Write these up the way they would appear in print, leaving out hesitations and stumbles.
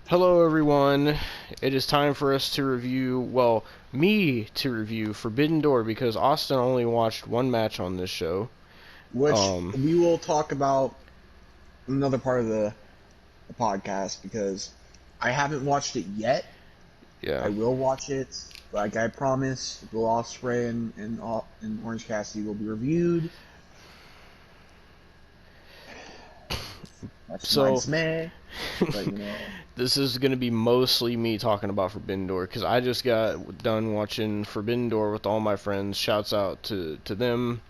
Hello everyone, it is time for us to review, well, me to review Forbidden Door because Austin only watched one match on this show. Which we will talk about another part of the podcast because I haven't watched it yet. Yeah. I will watch it, like I promised. Will Ospreay and Orange Cassidy will be reviewed. That's So, me, but you know. This is going to be mostly me talking about Forbidden Door because I just got done watching Forbidden Door with all my friends. Shouts out to them.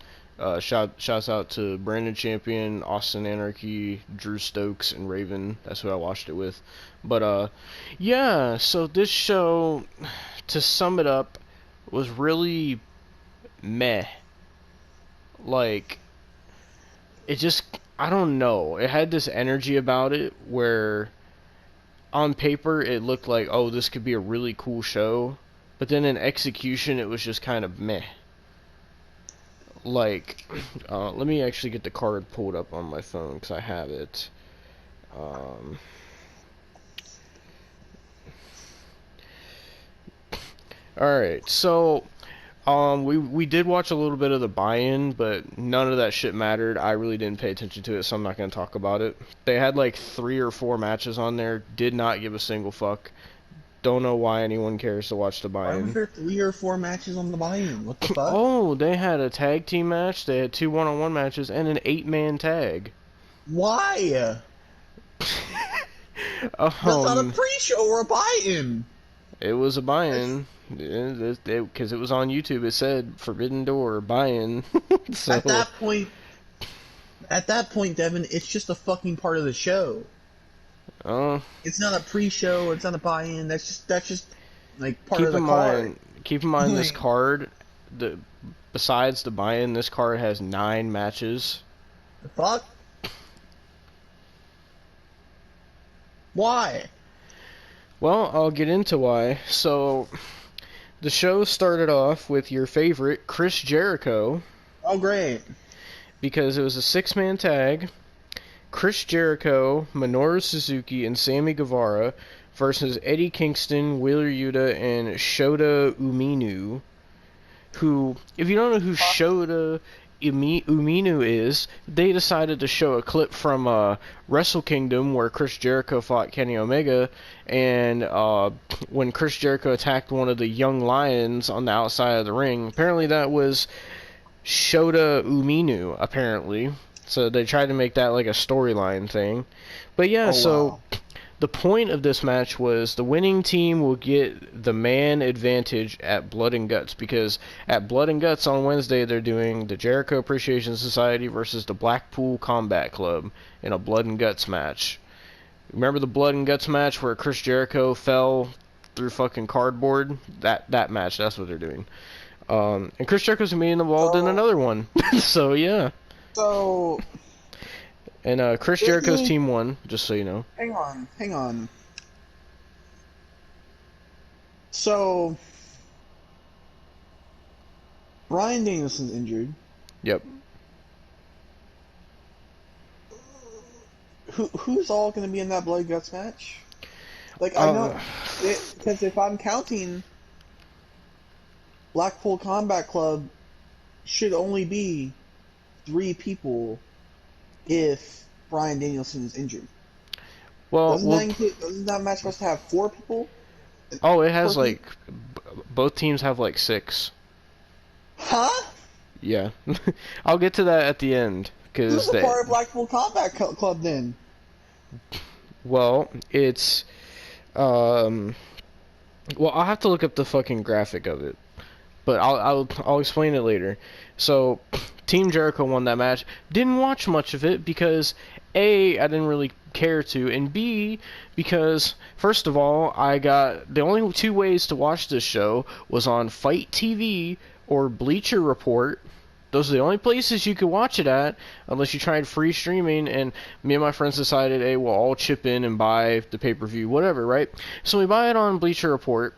Shouts out to Brandon Champion, Austin Anarchy, Drew Stokes, and Raven. That's who I watched it with. But yeah, so this show, to sum it up, was really meh. Like, it just, I don't know. It had this energy about it where on paper it looked like, oh, this could be a really cool show, but then in execution it was just kind of meh. Like, let me actually get the card pulled up on my phone because I have it. Alright, so we did watch a little bit of the buy-in, but none of that shit mattered. I really didn't pay attention to it, so I'm not going to talk about it. They had like 3 or 4 matches on there. Did not give a single fuck. Don't know why anyone cares to watch the Why buy-in. was there 3 or 4 matches on the buy-in? What the fuck? Oh, they had a tag team match. They had 2 one-on-one matches and an 8-man tag. Why? That's not a pre-show or a buy-in. It was a buy-in. Because it was on YouTube. It said Forbidden Door buy-in. So At that point, Devon, it's just a fucking part of the show. It's not a pre-show. It's not a buy-in. That's just like part of the card. Keep in mind this card. Besides the buy-in, this card has 9 matches. The fuck? Why? Well, I'll get into why. So, the show started off with your favorite, Chris Jericho. Oh, great. Because it was a 6-man tag. Chris Jericho, Minoru Suzuki, and Sammy Guevara versus Eddie Kingston, Wheeler Yuta, and Shota Umino. Who, if you don't know who Shota Umino is, they decided to show a clip from Wrestle Kingdom where Chris Jericho fought Kenny Omega, and when Chris Jericho attacked one of the young lions on the outside of the ring, apparently that was Shota Umino, apparently. So they tried to make that like a storyline thing. But yeah, wow. The point of this match was the winning team will get the man advantage at Blood and Guts, because at Blood and Guts on Wednesday they're doing the Jericho Appreciation Society versus the Blackpool Combat Club in a Blood and Guts match. Remember the Blood and Guts match where Chris Jericho fell through fucking cardboard? That match, that's what they're doing. And Chris Jericho's being involved in another one. So yeah. So... And Chris Jericho's team won, just so you know. Hang on. So, Bryan Danielson's injured. Yep. Who's all going to be in that Blood Guts match? Like, I know, because if I'm counting, Blackpool Combat Club should only be 3 people if Bryan Danielson is injured. Well, doesn't that match supposed to have 4 people? Oh, it has like both teams have like 6. Huh? Yeah, I'll get to that at the end because who's the part of Blackpool Combat Club then? Well, it's well, I'll have to look up the fucking graphic of it, but I'll explain it later. So, Team Jericho won that match. Didn't watch much of it because A, I didn't really care to, and B, because first of all, I got the only 2 ways to watch this show was on Fight TV or Bleacher Report. Those are the only places you could watch it at, unless you tried free streaming, and me and my friends decided, hey, we'll all chip in and buy the pay-per-view, whatever, right? So we buy it on Bleacher Report.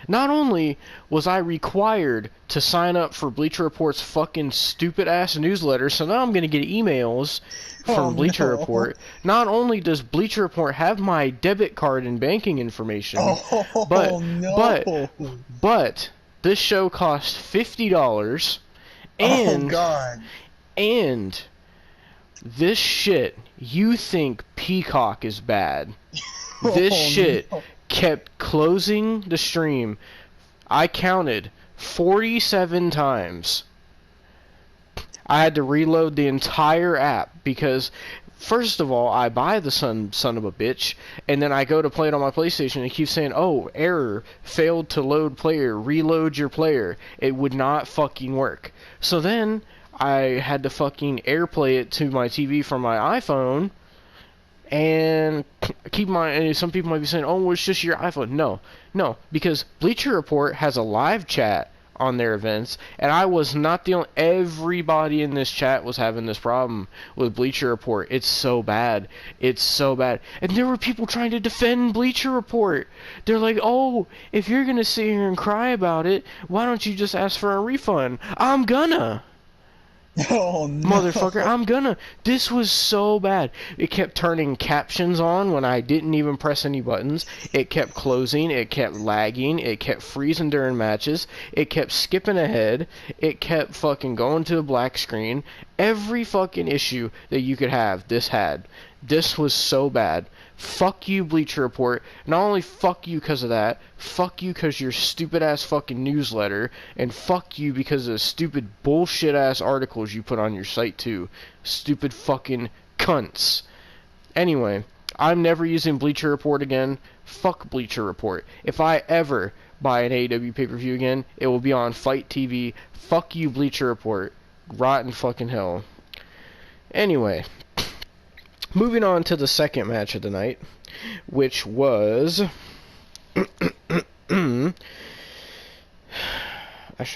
Not only was I required to sign up for Bleacher Report's fucking stupid-ass newsletter, so now I'm going to get emails from Bleacher Report. Not only does Bleacher Report have my debit card and banking information, but this show cost $50, and this shit, you think Peacock is bad. This shit kept closing the stream. I counted 47 times. I had to reload the entire app because, first of all, I buy the son of a bitch, and then I go to play it on my PlayStation and it keeps saying, oh, error, failed to load player, reload your player. It would not fucking work. So then I had to fucking AirPlay it to my TV from my iPhone. And some people might be saying, oh, well, it's just your iPhone. No, because Bleacher Report has a live chat on their events, and I was not the only. Everybody in this chat was having this problem with Bleacher Report. It's so bad. And there were people trying to defend Bleacher Report. They're like, oh, if you're going to sit here and cry about it, why don't you just ask for a refund? I'm gonna. Oh, no. Motherfucker, I'm gonna. This was so bad. It kept turning captions on when I didn't even press any buttons. It kept closing. It kept lagging. It kept freezing during matches. It kept skipping ahead. It kept fucking going to a black screen. Every fucking issue that you could have, this had. This was so bad. Fuck you, Bleacher Report. Not only fuck you because of that, fuck you because your stupid-ass fucking newsletter, and fuck you because of the stupid bullshit-ass articles you put on your site, too. Stupid fucking cunts. Anyway, I'm never using Bleacher Report again. Fuck Bleacher Report. If I ever buy an AEW pay-per-view again, it will be on Fight TV. Fuck you, Bleacher Report. Rotten fucking hell. Anyway, moving on to the second match of the night, which was... Actually,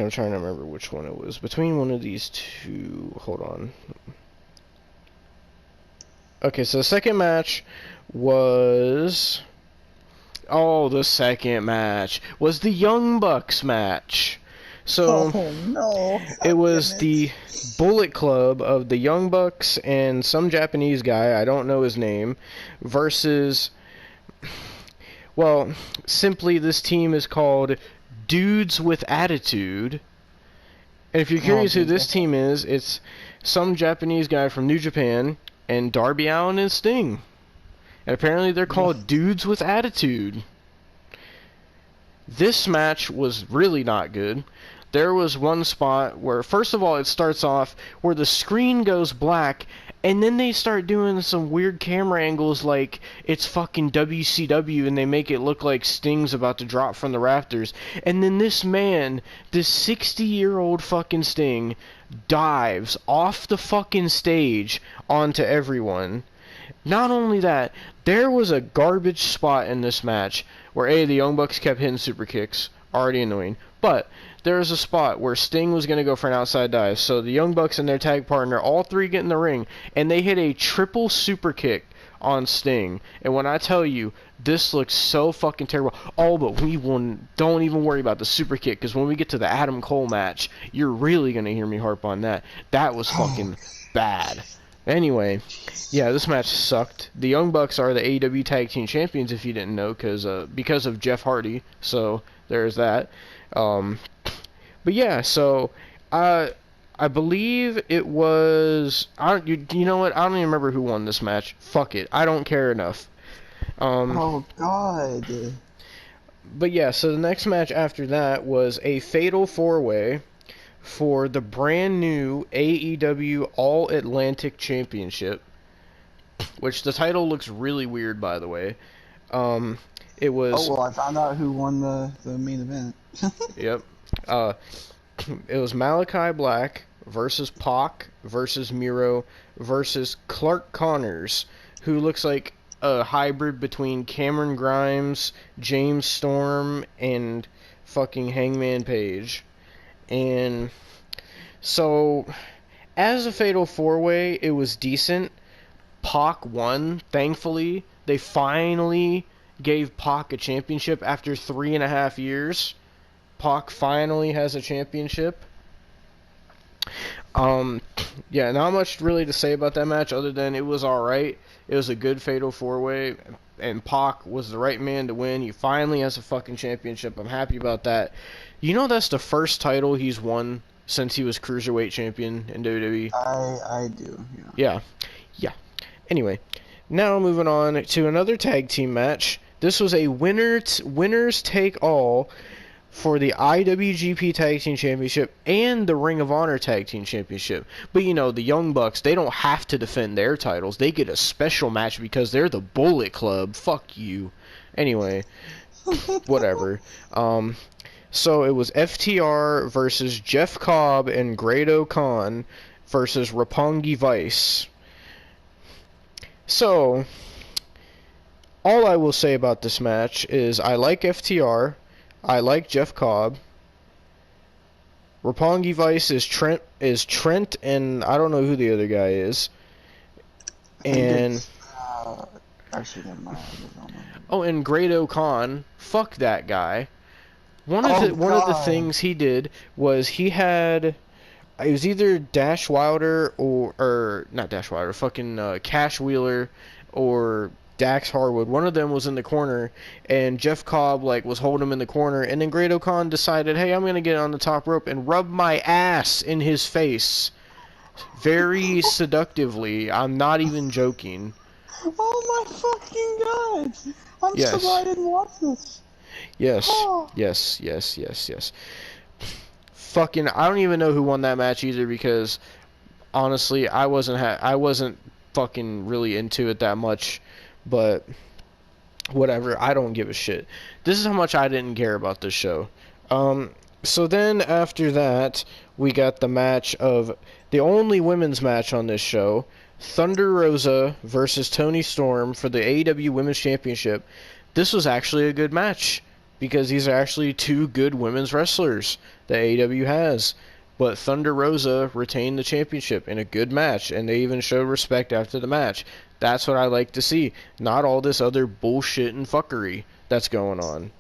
I'm trying to remember which one it was. Between one of these two... Hold on. Okay, so the second match was... Oh, the second match was the Young Bucks match. So, it was the Bullet Club of the Young Bucks and some Japanese guy, I don't know his name, versus, well, simply this team is called Dudes with Attitude. And if you're curious who this team is, it's some Japanese guy from New Japan and Darby Allin and Sting. And apparently they're called Dudes with Attitude. This match was really not good. There was one spot where, first of all, it starts off where the screen goes black, and then they start doing some weird camera angles like it's fucking WCW, and they make it look like Sting's about to drop from the rafters. And then this man, this 60-year-old fucking Sting, dives off the fucking stage onto everyone. Not only that, there was a garbage spot in this match where, the Young Bucks kept hitting super kicks, already annoying, but there was a spot where Sting was going to go for an outside dive, so the Young Bucks and their tag partner, all three get in the ring, and they hit a triple super kick on Sting. And when I tell you, this looks so fucking terrible. Oh, but don't even worry about the super kick, because when we get to the Adam Cole match, you're really going to hear me harp on that. That was fucking bad. Anyway, yeah, this match sucked. The Young Bucks are the AEW Tag Team Champions, if you didn't know, because of Jeff Hardy. So there's that. But yeah, so I believe it was. You know what? I don't even remember who won this match. Fuck it, I don't care enough. Oh God. But yeah, so the next match after that was a Fatal 4-Way for the brand new AEW All Atlantic Championship, which the title looks really weird, by the way. It was... Oh, well, I found out who won the main event. Yep. It was Malachi Black versus Pac versus Miro versus Clark Connors, who looks like a hybrid between Cameron Grimes, James Storm, and fucking Hangman Page. And so, as a Fatal 4-Way, it was decent. Pac won, thankfully. They finally gave Pac a championship after 3.5 years. Pac finally has a championship. Yeah, not much really to say about that match other than it was alright. It was a good fatal 4-way, and Pac was the right man to win. He finally has a fucking championship. I'm happy about that. You know that's the first title he's won since he was Cruiserweight champion in WWE? I do, yeah. Yeah. Anyway, now moving on to another tag team match. This was a winners take all for the IWGP Tag Team Championship and the Ring of Honor Tag Team Championship. But you know, the Young Bucks, they don't have to defend their titles. They get a special match because they're the Bullet Club. Fuck you. Anyway, whatever. So it was FTR versus Jeff Cobb and Grado Khan versus Roppongi Vice. So, all I will say about this match is I like FTR. I like Jeff Cobb. Roppongi Vice is Trent, and I don't know who the other guy is. And actually, never mind. Oh, and Grado Khan, fuck that guy. One of the things he did was it was either Dash Wilder or not Dash Wilder, fucking Cash Wheeler or Dax Harwood. One of them was in the corner, and Jeff Cobb was holding him in the corner, and then Grado Khan decided, hey, I'm gonna get on the top rope and rub my ass in his face, very seductively. I'm not even joking. Oh my fucking god! I'm so glad I didn't watch this. Yes, oh. yes. Fucking, I don't even know who won that match either because honestly, I wasn't fucking really into it that much. But whatever, I don't give a shit. This is how much I didn't care about this show. So then after that, we got the match of the only women's match on this show, Thunder Rosa versus Toni Storm for the AEW Women's Championship. This was actually a good match because these are actually two good women's wrestlers that AEW has. But Thunder Rosa retained the championship in a good match, and they even showed respect after the match. That's what I like to see. Not all this other bullshit and fuckery that's going on.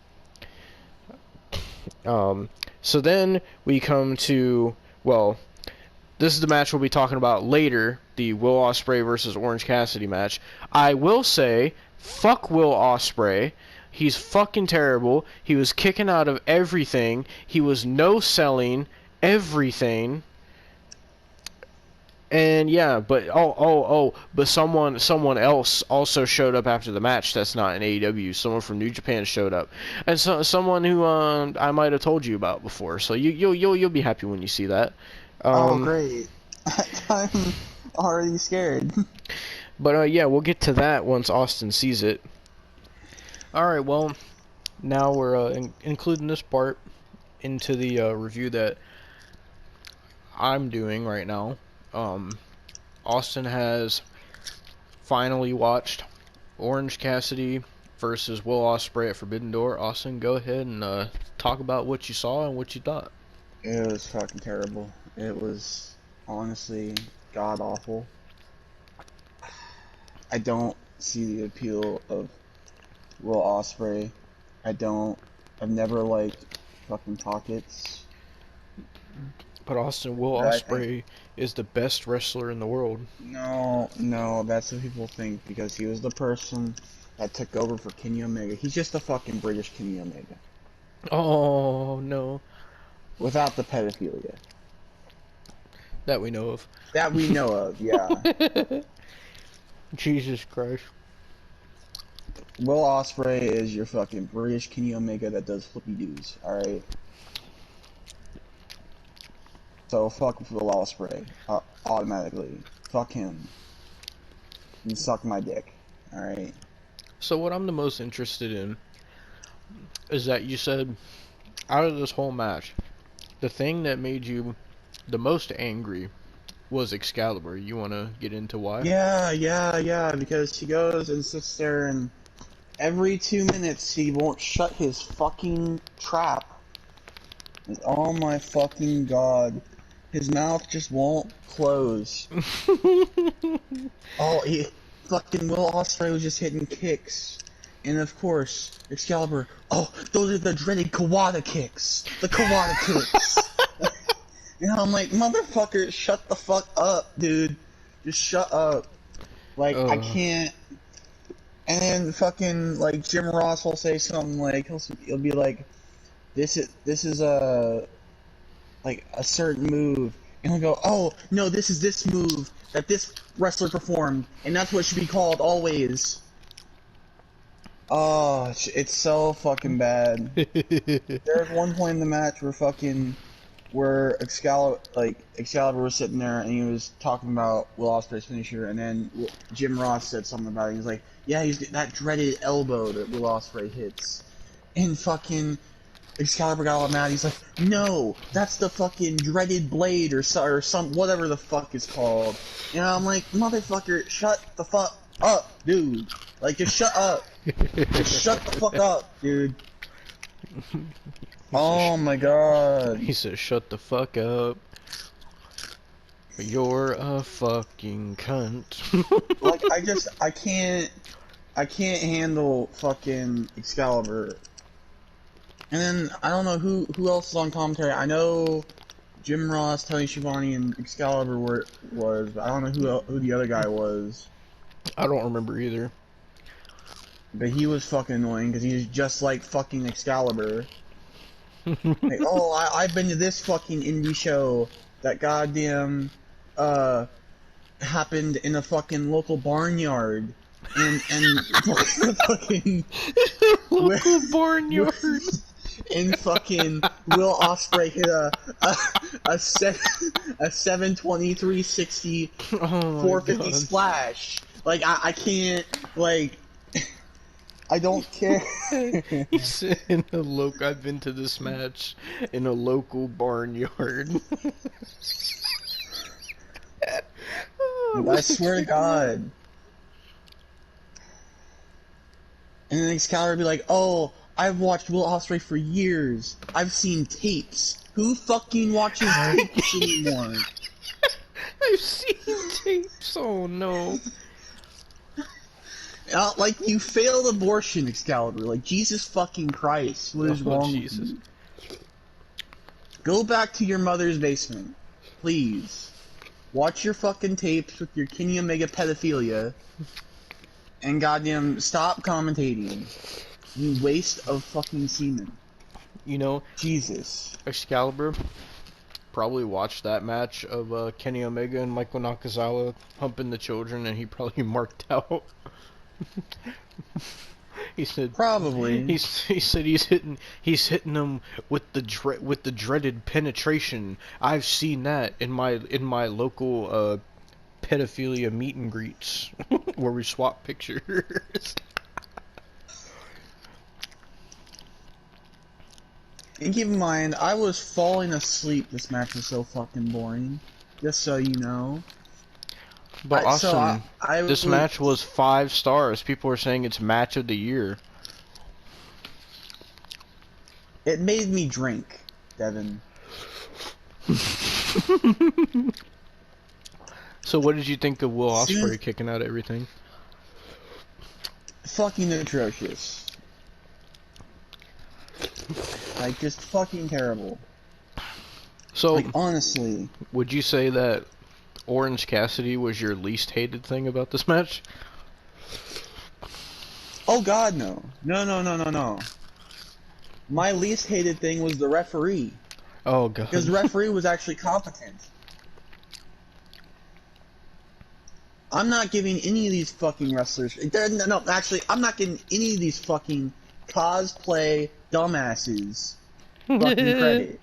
So then we come to, this is the match we'll be talking about later, the Will Ospreay versus Orange Cassidy match. I will say, fuck Will Ospreay. He's fucking terrible. He was kicking out of everything. He was no-selling everything. And yeah, but but someone else also showed up after the match that's not in AEW. Someone from New Japan showed up, and someone who I might have told you about before. So you'll be happy when you see that. Oh great! I'm already scared. But yeah, we'll get to that once Austin sees it. All right, well, now we're including this part into the review that I'm doing right now. Austin has finally watched Orange Cassidy versus Will Ospreay at Forbidden Door. Austin, go ahead and talk about what you saw and what you thought. It was fucking terrible. It was honestly god awful. I don't see the appeal of Will Ospreay. I've never liked fucking pockets. But Austin, Will Ospreay is the best wrestler in the world. No, that's what people think because he was the person that took over for Kenny Omega. He's just a fucking British Kenny Omega. Oh, no. Without the pedophilia. That we know of. That we know of, yeah. Jesus Christ. Will Ospreay is your fucking British Kenny Omega that does flippy doos, alright? So fuck Will Ospreay, automatically. Fuck him. And suck my dick, alright? So what I'm the most interested in is that you said, out of this whole match, the thing that made you the most angry was Excalibur. You want to get into why? Yeah, because she goes and sits there and every 2 minutes he won't shut his fucking trap. And, oh my fucking god. His mouth just won't close. Fucking Will Ospreay was just hitting kicks And of course, Excalibur, oh, those are the dreaded Kawada kicks. The Kawada kicks. And I'm like, motherfucker, shut the fuck up, dude. Just shut up. Like, I can't. And then fucking, like, Jim Ross will say something like, he'll be like, this is a certain move. And he'll go, oh, no, this is this move that this wrestler performed. And that's what it should be called always. Oh, it's so fucking bad. There's one point in the match where Excalibur was sitting there and he was talking about Will Ospreay's finisher, and then Jim Ross said something about it. He was like, yeah, he's that dreaded elbow that Will Ospreay hits. And fucking Excalibur got all mad. He's like, no, that's the fucking dreaded blade or some whatever the fuck it's called. And I'm like, motherfucker, shut the fuck up, dude. Like, just shut up. Just shut the fuck up, dude. Oh my god. He said, shut the fuck up. You're a fucking cunt. Like, I can't handle fucking Excalibur. And then, I don't know who else is on commentary. I know Jim Ross, Tony Schiavone, and Excalibur was, but I don't know who the other guy was. I don't remember either. But he was fucking annoying, because he's just like fucking Excalibur. Like, oh, I've been to this fucking indie show that goddamn, happened in a fucking local barnyard. And fucking... local barnyard! And fucking Will Ospreay hit a 720, 360, 450 splash. Like, I can't, like... I don't care. He said I've been to this match in a local barnyard. I swear to God. And then Excalibur would be like, oh, I've watched Will Ospreay for years. I've seen tapes. Who fucking watches tapes anymore? I've seen tapes. Oh no. Like, you failed abortion, Excalibur. Like, Jesus fucking Christ. What is wrong with you? Go back to your mother's basement. Please. Watch your fucking tapes with your Kenny Omega pedophilia. And goddamn, stop commentating. You waste of fucking semen. You know, Jesus. Excalibur probably watched that match of Kenny Omega and Michael Nakazawa humping the children, and he probably marked out. He said probably. He said he's hitting them with the dreaded penetration. I've seen that in my local pedophilia meet and greets where we swap pictures. And keep in mind, I was falling asleep. This match was so fucking boring. Just so you know. But awesome. This match was 5 stars. People are saying it's match of the year. It made me drink, Devon. So what did you think of Will Ospreay kicking out everything? Fucking atrocious. Like, just fucking terrible. So, like, honestly. Would you say that Orange Cassidy was your least hated thing about this match? Oh god, no. No. My least hated thing was the referee. Oh god. Because the referee was actually competent. I'm not giving any of these fucking wrestlers... No, actually, I'm not giving any of these fucking cosplay dumbasses fucking credit.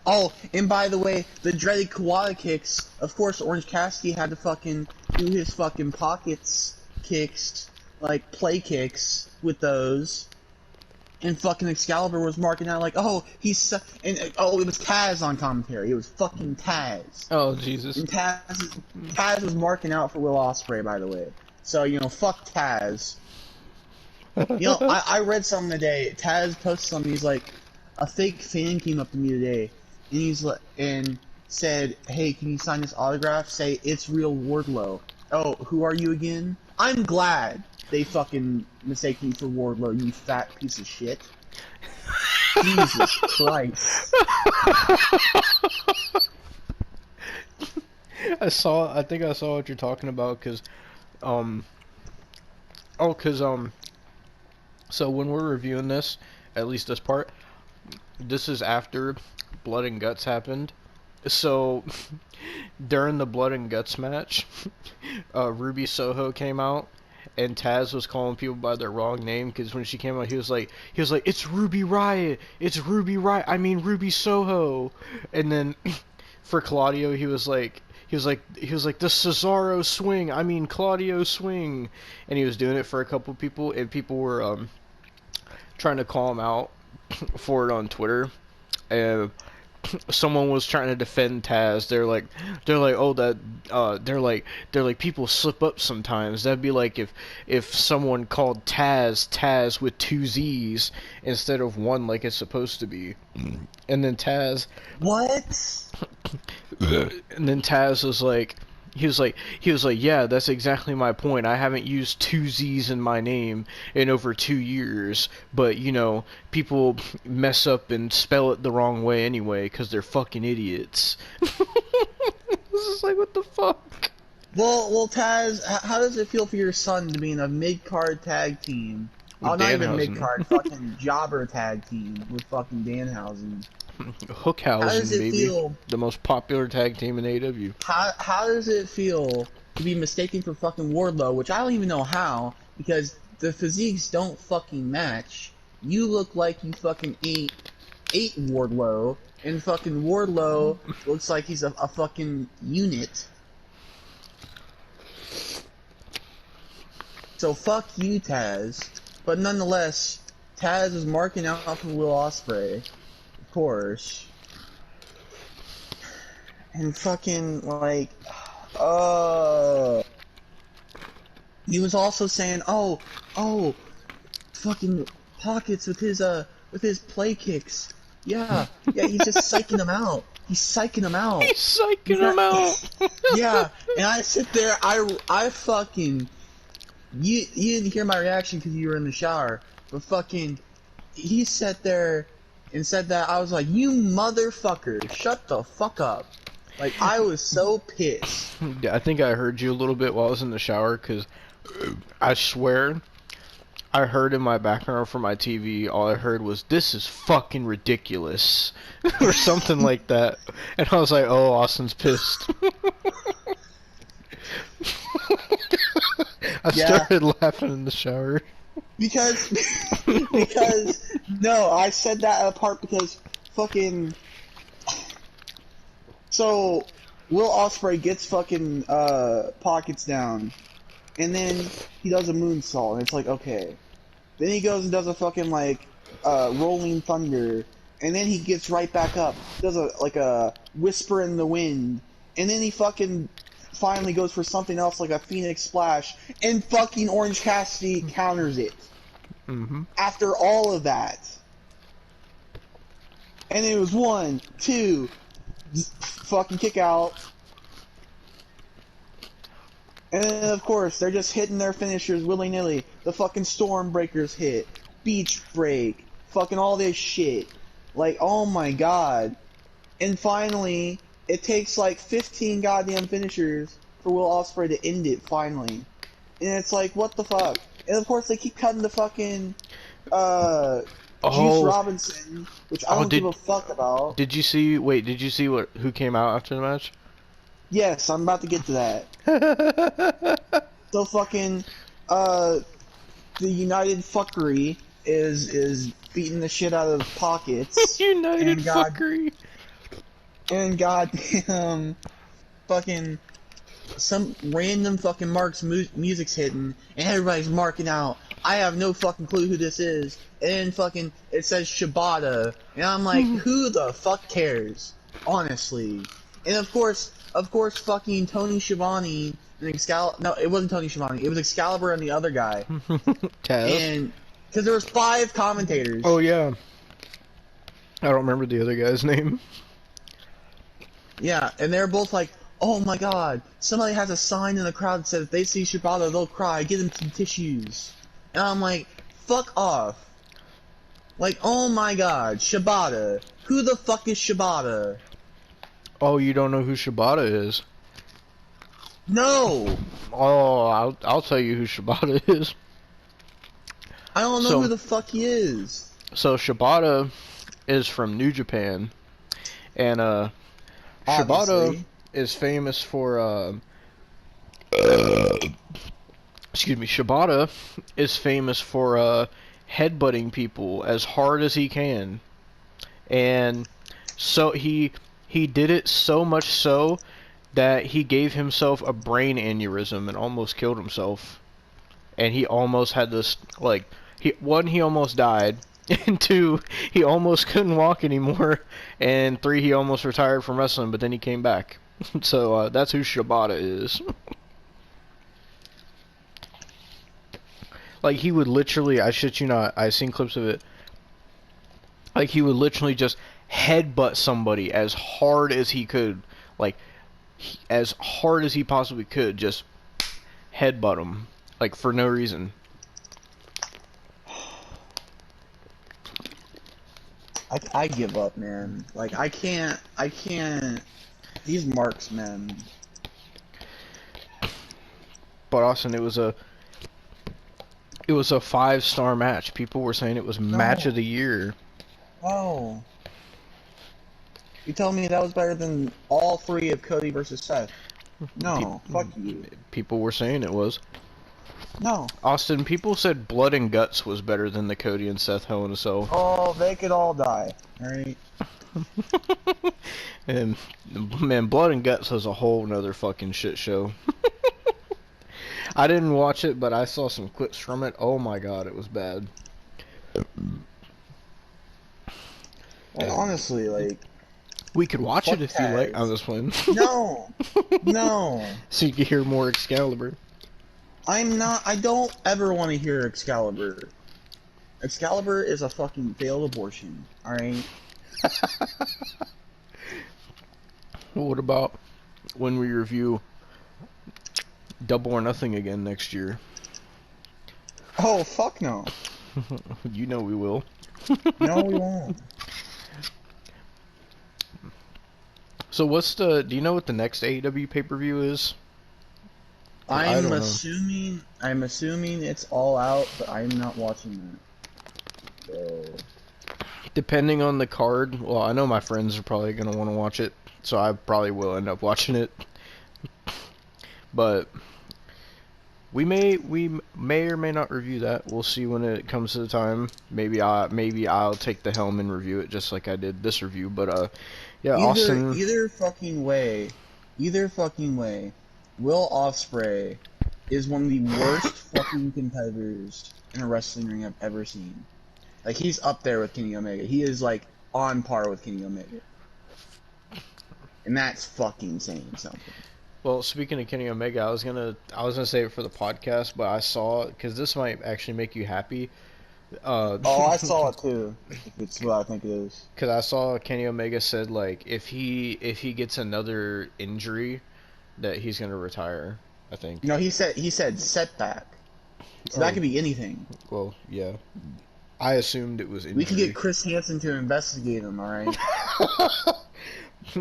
Oh, and by the way, the dreaded Kawada kicks, of course Orange Cassidy had to fucking do his fucking pockets kicks, like play kicks with those. And fucking Excalibur was marking out like, oh, it was Taz on commentary. It was fucking Taz. Oh, Jesus. And Taz was marking out for Will Ospreay, by the way. So, you know, fuck Taz. You know, I read something today. Taz posted something. He's like, a fake fan came up to me today, and he's like, and said, "Hey, can you sign this autograph? Say it's real Wardlow." Oh, who are you again? I'm glad. they fucking mistake me for Wardlow, you fat piece of shit. Jesus Christ. I think I saw what you're talking about, cause, so when we're reviewing this, at least this part, this is after Blood and Guts happened. So, during the Blood and Guts match, Ruby Soho came out, and Taz was calling people by their wrong name, because when she came out, he was like, it's Ruby Riot, I mean Ruby Soho. And then, for Claudio, he was like, the Cesaro swing, I mean Claudio swing. And he was doing it for a couple people, and people were, trying to call him out for it on Twitter. And someone was trying to defend Taz. They're like, oh, that, they're like, people slip up sometimes. That'd be like if someone called Taz with 2 Z's instead of 1 like it's supposed to be. And then Taz... What? And then Taz was like... He was like, yeah, that's exactly my point. I haven't used 2 Z's in my name in over 2 years, but, you know, people mess up and spell it the wrong way anyway, because they're fucking idiots. This is like, what the fuck? Well, Taz, how does it feel for your son to be in a mid-card tag team? Oh, not even mid-card, fucking jobber tag team with fucking Danhausen. Hookhausen, baby. Feel, the most popular tag team in AEW. How does it feel to be mistaken for fucking Wardlow, which I don't even know how, because the physiques don't fucking match. You look like you fucking ate Wardlow, and fucking Wardlow looks like he's a fucking unit. So fuck you, Taz. But nonetheless, Taz is marking out for Will Ospreay. Of course. And fucking, like, he was also saying, oh, fucking pockets with his play kicks. Yeah, he's just psyching them out. He's psyching them out. Yeah, and I sit there, I fucking, you didn't hear my reaction because you were in the shower, but fucking, he sat there and said that, I was like, you motherfucker, shut the fuck up. Like, I was so pissed. I think I heard you a little bit while I was in the shower, because I swear, I heard in my background from my TV, all I heard was, this is fucking ridiculous, or something like that. And I was like, oh, Austin's pissed. I started laughing in the shower. Because, no, I said that apart because fucking... So, Will Ospreay gets fucking, pockets down, and then he does a moonsault, and it's like, okay. Then he goes and does a fucking, like, rolling thunder, and then he gets right back up, does a whisper in the wind, and then he fucking finally goes for something else like a Phoenix Splash, and fucking Orange Cassidy counters it. Mm-hmm. After all of that. And it was 1, 2... fucking kick out. And then, of course, they're just hitting their finishers willy-nilly. The fucking Stormbreakers hit. Beach Break. Fucking all this shit. Like, oh my god. And finally, it takes like 15 goddamn finishers for Will Ospreay to end it, finally. And it's like, what the fuck? And of course, they keep cutting the fucking, Juice Robinson, which I don't give a fuck about. Did you see who came out after the match? Yes, I'm about to get to that. So fucking, the United Fuckery is beating the shit out of Pockets. United Fuckery! And goddamn, fucking, some random fucking Mark's music's hitting, and everybody's marking out. I have no fucking clue who this is. And fucking, it says Shibata. And I'm like, who the fuck cares? Honestly. And of course, fucking Tony Schiavone and Excalibur. No, it wasn't Tony Schiavone. It was Excalibur and the other guy. Taz. And, because there was 5 commentators. Oh, yeah. I don't remember the other guy's name. Yeah, and they're both like, oh my god, somebody has a sign in the crowd that says if they see Shibata, they'll cry, get them some tissues. And I'm like, fuck off. Like, oh my god, Shibata. Who the fuck is Shibata? Oh, you don't know who Shibata is? No! Oh, I'll tell you who Shibata is. I don't know who the fuck he is. So Shibata is from New Japan, and Shibata Obviously. is famous for excuse me. Shibata is famous for headbutting people as hard as he can, and so he did it so much so that he gave himself a brain aneurysm and almost killed himself. And he almost had this, like, he almost died, and two, he almost couldn't walk anymore, and three, he almost retired from wrestling, but then he came back. So that's who Shibata is. Like, he would literally, I shit you not, I've seen clips of it, like, he would literally just headbutt somebody as hard as he could, like, as hard as he possibly could, just headbutt him, like, for no reason. I give up, man. Like, I can't, these marksmen. But Austin, it was a 5-star match. People were saying it was match of the year. Oh. You telling me that was better than all three of Cody versus Seth? No, fuck you. People were saying it was. No. Austin, people said Blood and Guts was better than the Cody and Seth Hell in a Cell. Oh, they could all die. Alright? And, man, Blood and Guts was a whole nother fucking shit show. I didn't watch it, but I saw some clips from it. Oh my god, it was bad. Like, honestly, like... We could watch it if you like. I'm just playing. No! No! So you can hear more Excalibur. I don't ever want to hear Excalibur. Excalibur is a fucking failed abortion, alright? Well, what about when we review Double or Nothing again next year? Oh, fuck no. You know we will. No, we won't. So do you know what the next AEW pay-per-view is? I'm assuming it's All Out, but I'm not watching that. So... Depending on the card, well, I know my friends are probably going to want to watch it, so I probably will end up watching it. But we may or may not review that. We'll see when it comes to the time. Maybe I'll take the helm and review it just like I did this review. But yeah, Austin. Either fucking way, Will Ospreay is one of the worst fucking competitors in a wrestling ring I've ever seen. Like, he's up there with Kenny Omega. He is, like, on par with Kenny Omega. And that's fucking saying something. Well, speaking of Kenny Omega, I was gonna save it for the podcast, but I saw, because this might actually make you happy. Oh, I saw it too. If it's what I think it is. Because I saw Kenny Omega said, like, if he gets another injury, that he's gonna retire. I think. No, he said setback. So that could be anything. Well, yeah. I assumed it was injury. We could get Chris Hansen to investigate him. All right.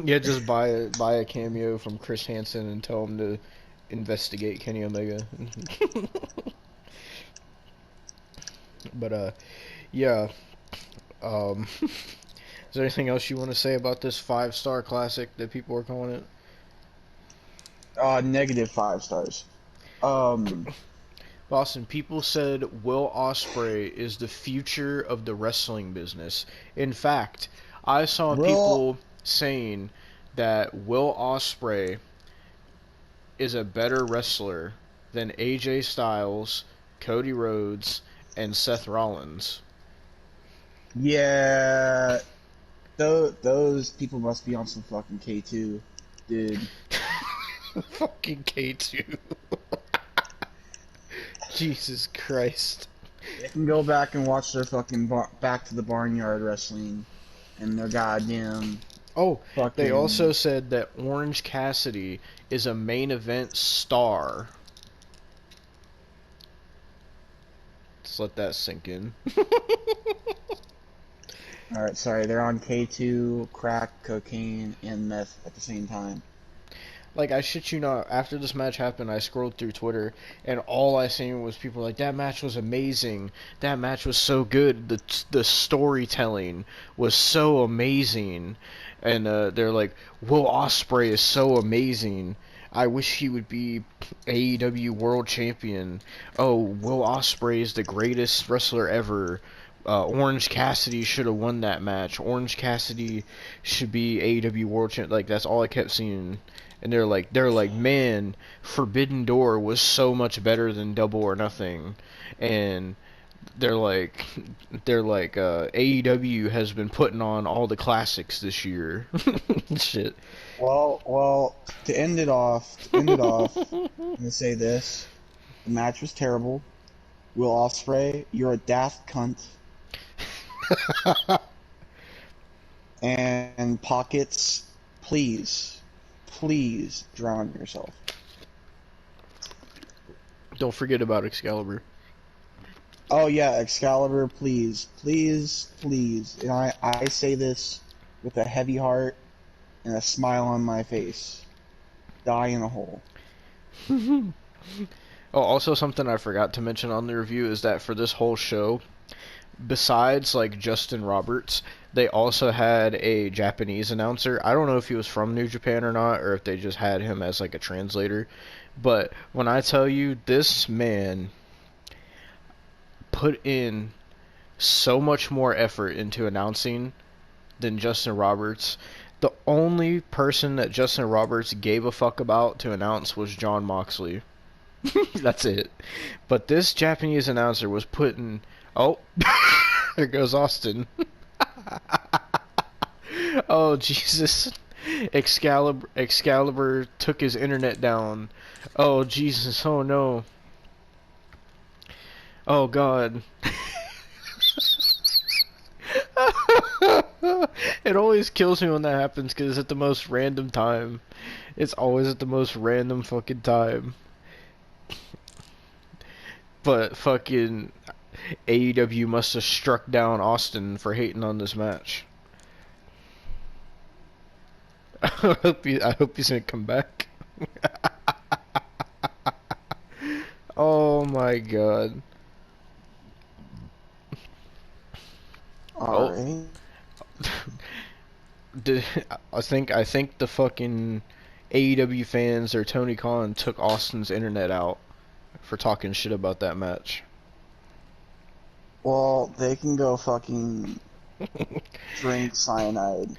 Yeah, just buy a cameo from Chris Hansen and tell him to investigate Kenny Omega. But yeah. Is there anything else you want to say about this 5-star classic that people are calling it? Negative 5 stars. Boston, people said Will Ospreay is the future of the wrestling business. In fact, I saw people saying that Will Ospreay is a better wrestler than AJ Styles, Cody Rhodes, and Seth Rollins. Yeah, those people must be on some fucking K2, dude. Fucking K2. Jesus Christ. They can go back and watch their fucking Back to the Barnyard wrestling and their goddamn Oh, they also Fucking. said that Orange Cassidy is a main event star. Just let that sink in. Alright, sorry, they're on K2, crack, cocaine, and meth at the same time. Like, I shit you not, after this match happened, I scrolled through Twitter, and all I seen was people like, that match was amazing. That match was so good. The storytelling was so amazing. And they're like, Will Ospreay is so amazing. I wish he would be AEW World Champion. Oh, Will Ospreay is the greatest wrestler ever. Orange Cassidy should have won that match. Orange Cassidy should be AEW World Champion. Like, that's all I kept seeing. And they're like, man, Forbidden Door was so much better than Double or Nothing, and they're like, AEW has been putting on all the classics this year. Shit. Well, to end it off, I'm gonna say this: the match was terrible. Will Ospreay, you're a daft cunt. And Pockets, please drown yourself. Don't forget about Excalibur. Oh yeah, Excalibur, please. And I say this with a heavy heart and a smile on my face. Die in a hole. Oh, also something I forgot to mention on the review is that for this whole show, besides like Justin Roberts, they also had a Japanese announcer. I don't know if he was from New Japan or not, or if they just had him as like a translator. But when I tell you, this man put in so much more effort into announcing than Justin Roberts. The only person that Justin Roberts gave a fuck about to announce was Jon Moxley. That's it. But this Japanese announcer was putting... Oh, there goes Austin. Oh, Jesus. Excalibur took his internet down. Oh, Jesus. Oh, no. Oh, God. It always kills me when that happens because it's at the most random time. It's always at the most random fucking time. But fucking AEW must have struck down Austin for hating on this match. I hope he's gonna come back. Oh my god. Alright. I think the fucking AEW fans or Tony Khan took Austin's internet out for talking shit about that match. Well, they can go fucking drink cyanide.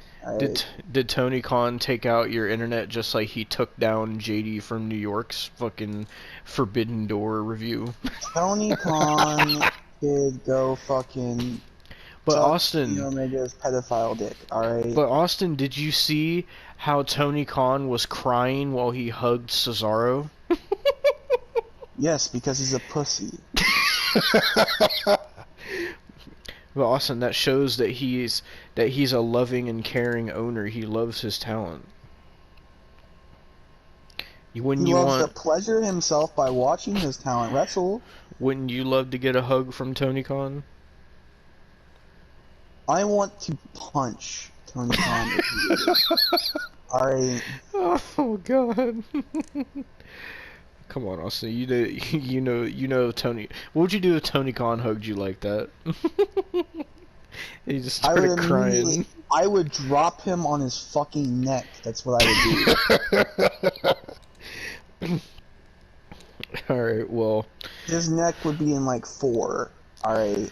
Did Tony Khan take out your internet just like he took down JD from New York's fucking Forbidden Door review? Tony Khan could go fucking... But Austin... Omega's pedophile dick, alright? But Austin, did you see how Tony Khan was crying while he hugged Cesaro? Yes, because he's a pussy. But Austin, that shows that he's a loving and caring owner. He loves his talent. He loves to pleasure himself by watching his talent wrestle. Wouldn't you love to get a hug from Tony Khan? I want to punch Tony Khan. Alright. Oh God. Come on, Austin. You know Tony. What would you do if Tony Khan hugged you like that? He just started crying. I would drop him on his fucking neck. That's what I would do. Alright, well. His neck would be in like 4. Alright.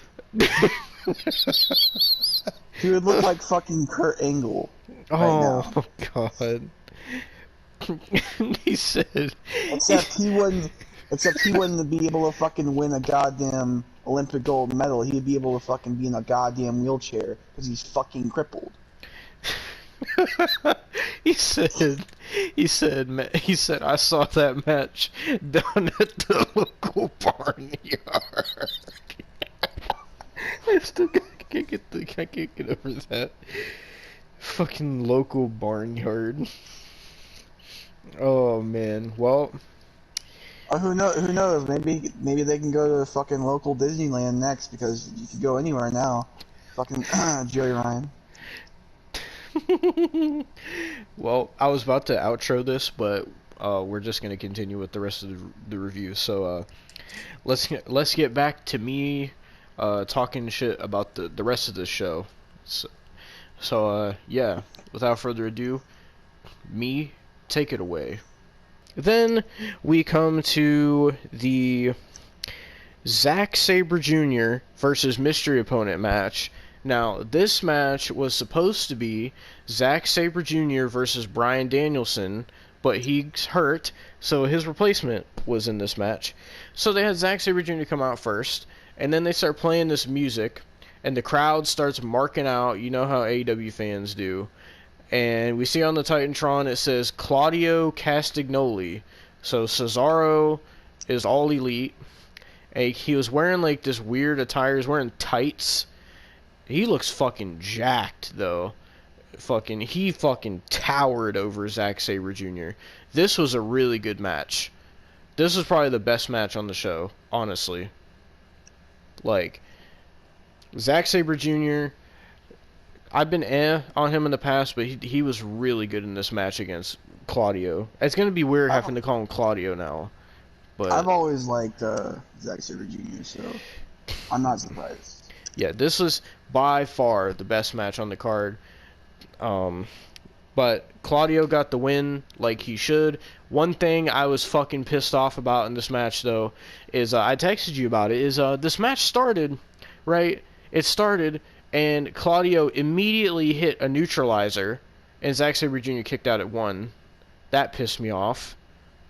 He would look like fucking Kurt Angle. Oh, right now. God. He said. Except he wouldn't be able to fucking win a goddamn Olympic gold medal. He'd be able to fucking be in a goddamn wheelchair because he's fucking crippled. He said, I saw that match down at the local barnyard. I still can't get over that. Fucking local barnyard. Oh man. Well, Or who knows? Who knows? Maybe they can go to the fucking local Disneyland next because you can go anywhere now. Fucking Joey Ryan. well, I was about to outro this, but we're just gonna continue with the rest of the review. So let's get back to me talking shit about the rest of the show. So yeah, without further ado, me, take it away. Then we come to the Zack Saber Jr. versus Mystery Opponent match. Now, this match was supposed to be Zack Saber Jr. versus Bryan Danielson, but he's hurt, so his replacement was in this match. So they had Zack Saber Jr. come out first, and then they start playing this music, and the crowd starts marking out, you know how AEW fans do. And we see on the Titantron it says Claudio Castagnoli. So Cesaro is all elite. And he was wearing like this weird attire, he's wearing tights. He looks fucking jacked though. He fucking towered over Zack Saber Jr. This was a really good match. This was probably the best match on the show, honestly. Like, Zack Saber Jr., I've been on him in the past, but he was really good in this match against Claudio. It's going to be weird having to call him Claudio now. But I've always liked Zack Saber Jr., so I'm not surprised. Yeah, this was by far the best match on the card. But Claudio got the win like he should. One thing I was fucking pissed off about in this match, though, is I texted you about it, is this match started, right? It started, and Claudio immediately hit a neutralizer, and Zack Sabre Jr. kicked out at 1. That pissed me off.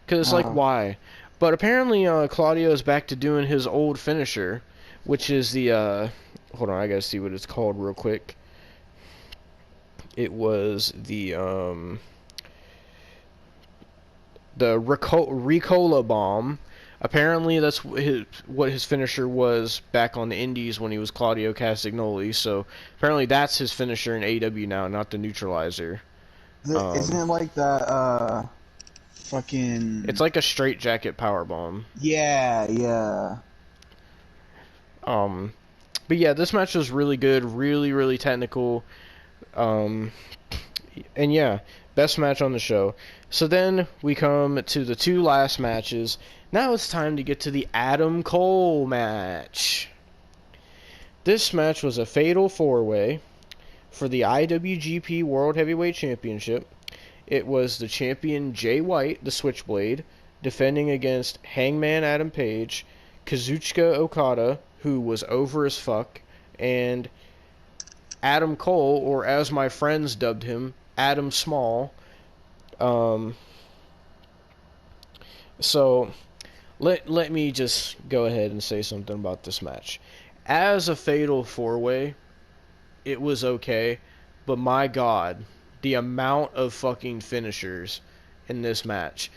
Because it's like, why? But apparently Claudio is back to doing his old finisher, which is the, hold on, I gotta see what it's called real quick. It was the Ricola Bomb. Apparently that's what his finisher was back on the Indies when he was Claudio Castagnoli. So apparently that's his finisher in AEW now, not the neutralizer. Isn't it like that, fucking... It's like a straight jacket powerbomb. Yeah, yeah. But yeah, this match was really good, really, really technical. And yeah, best match on the show. So then we come to the 2 last matches. Now it's time to get to the Adam Cole match. This match was a fatal 4-way for the IWGP World Heavyweight Championship. It was the champion Jay White, the Switchblade, defending against Hangman Adam Page, Kazuchika Okada, who was over as fuck, and Adam Cole, or as my friends dubbed him, Adam Small. So let me just go ahead and say something about this match. As a fatal 4-way, it was okay, but my god, the amount of fucking finishers in this match.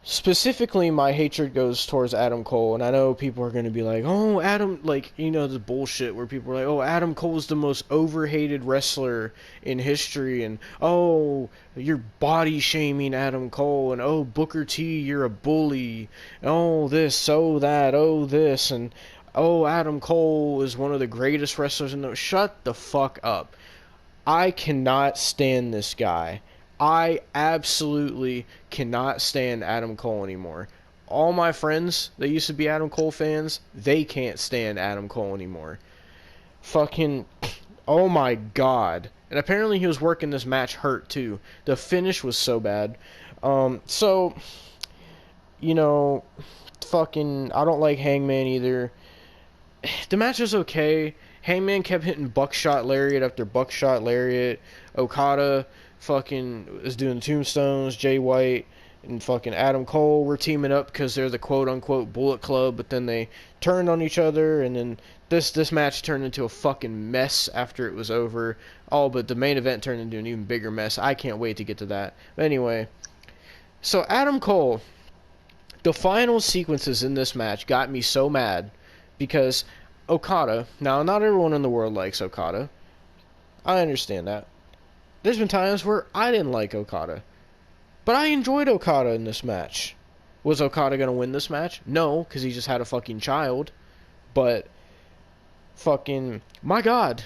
Specifically, my hatred goes towards Adam Cole, and I know people are going to be like, oh, Adam, like, you know, the bullshit where people are like, oh, Adam Cole's the most overhated wrestler in history, and, oh, you're body-shaming Adam Cole, and, oh, Booker T, you're a bully, oh, this, oh, that, oh, this, and, oh, Adam Cole is one of the greatest wrestlers in the... Shut the fuck up. I cannot stand this guy. I absolutely cannot stand Adam Cole anymore. All my friends that used to be Adam Cole fans, they can't stand Adam Cole anymore. Fucking, oh my god. And apparently he was working this match hurt too. The finish was so bad. So, you know, fucking, I don't like Hangman either. The match was okay. Hangman kept hitting buckshot lariat after buckshot lariat. Okada fucking is doing tombstones. Jay White and fucking Adam Cole were teaming up because they're the quote-unquote Bullet Club, but then they turned on each other, and then this match turned into a fucking mess after it was over. Oh, but the main event turned into an even bigger mess. I can't wait to get to that. But anyway, so Adam Cole, the final sequences in this match got me so mad because Okada, now not everyone in the world likes Okada. I understand that. There's been times where I didn't like Okada. But I enjoyed Okada in this match. Was Okada going to win this match? No, because he just had a fucking child. But, fucking, my God.